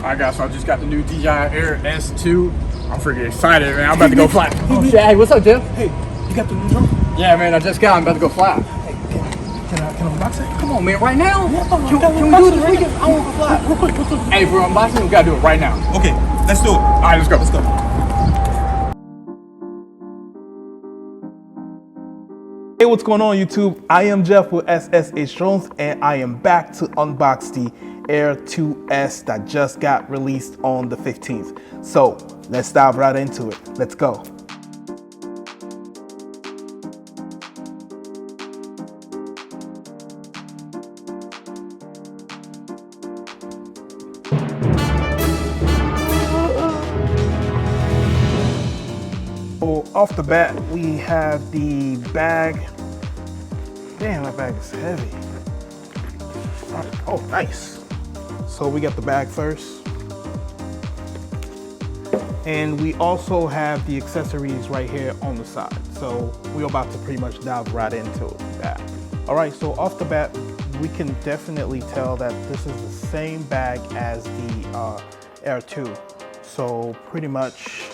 Alright guys, so I just got the new DJI Air2S. I'm freaking excited, man. I'm about to go fly. Oh shit, hey, what's up, Jeff? Hey, you got the new drone? Yeah, man, I just got it. I'm about to go fly. Hey, can I unbox it? Come on, man, right now? Yeah, Can we do this weekend? I want to go fly. Real quick. Hey, for unboxing, we gotta do it right now. Okay, let's do it. Alright, let's go. Let's go. Hey, what's going on YouTube? I am Jeff with SSH Drones and I am back to unbox the Air2S that just got released on the 15th. So let's dive right into it. Let's go. So off the bat, we have the bag. Damn, that bag is heavy. Oh, nice. So we got the bag first. And we also have the accessories right here on the side. So we're about to pretty much dive right into that. All right, so off the bat, we can definitely tell that this is the same bag as the Air 2. So pretty much,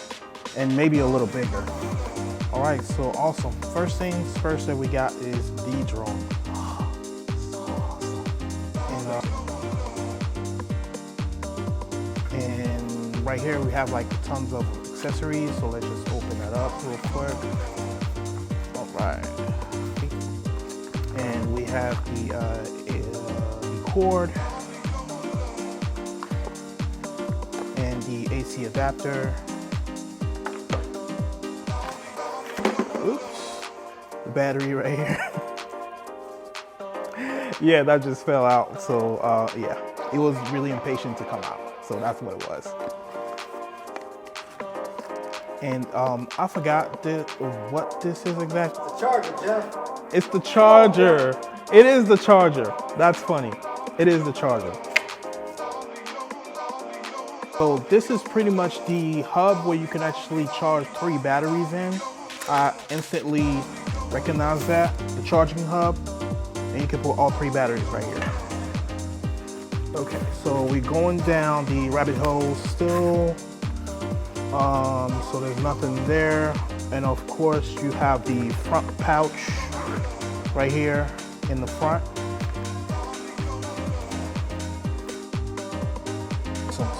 and maybe a little bigger. All right, so awesome. First things first that we got is the drone. So awesome. And right here we have like tons of accessories. So let's just open that up real quick. All right. And we have the cord and the AC adapter. Oops, the battery right here. Yeah, that just fell out. So yeah, it was really impatient to come out. So that's what it was. And I forgot what this is exactly. The charger, Jeff. It's the charger. It is the charger. That's funny. It is the charger. So this is pretty much the hub where you can actually charge 3 batteries in. I instantly recognize that, the charging hub, and you can put all 3 batteries right here. Okay, so we're going down the rabbit hole still. So there's nothing there. And of course you have the front pouch right here in the front.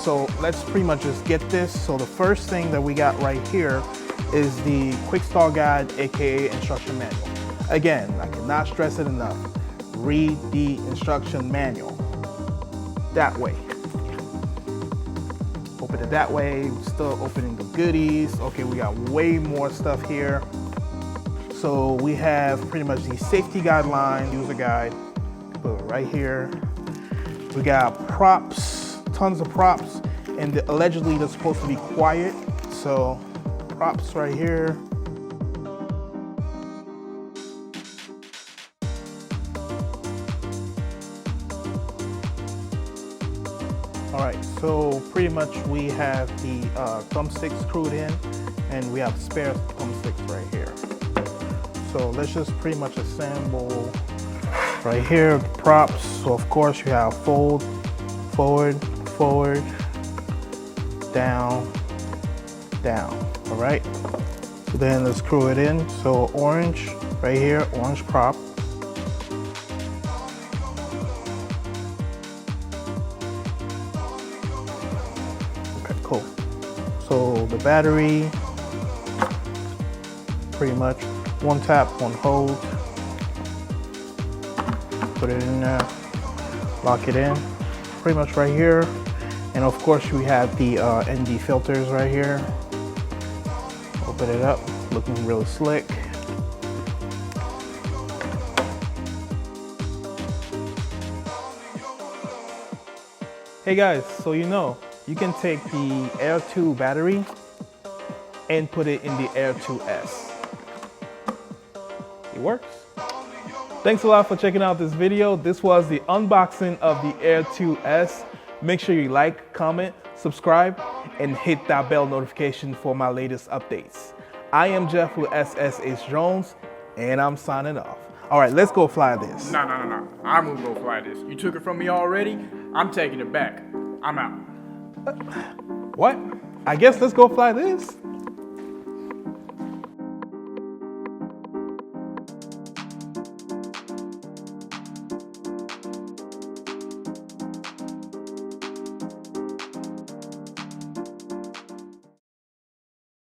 So let's pretty much just get this. So the first thing that we got right here is the quick start guide, aka instruction manual. Again, I cannot stress it enough. Read the instruction manual that way. Open it that way. Still opening the goodies. Okay, we got way more stuff here. So we have pretty much the safety guideline, user guide. Put it right here. We got props, tons of props, and allegedly they're supposed to be quiet. So props right here. All right, so pretty much we have the thumbstick screwed in, and we have spare thumbsticks right here. So let's just pretty much assemble right here the props. So of course you have fold, forward, forward, down, down. All right, so then let's screw it in. So orange right here, orange prop. Okay, cool. So the battery, pretty much one tap, one hold. Put it in there, lock it in, pretty much right here. And of course we have the ND filters right here. Open it up, looking really slick. Hey guys, so you can take the Air 2 battery and put it in the Air2S. It works. Thanks a lot for checking out this video. This was the unboxing of the Air2S. Make sure you like, comment, subscribe, and hit that bell notification for my latest updates. I am Jeff with SSH Drones, and I'm signing off. All right, let's go fly this. No. I'm gonna go fly this. You took it from me already. I'm taking it back. I'm out. What? I guess let's go fly this.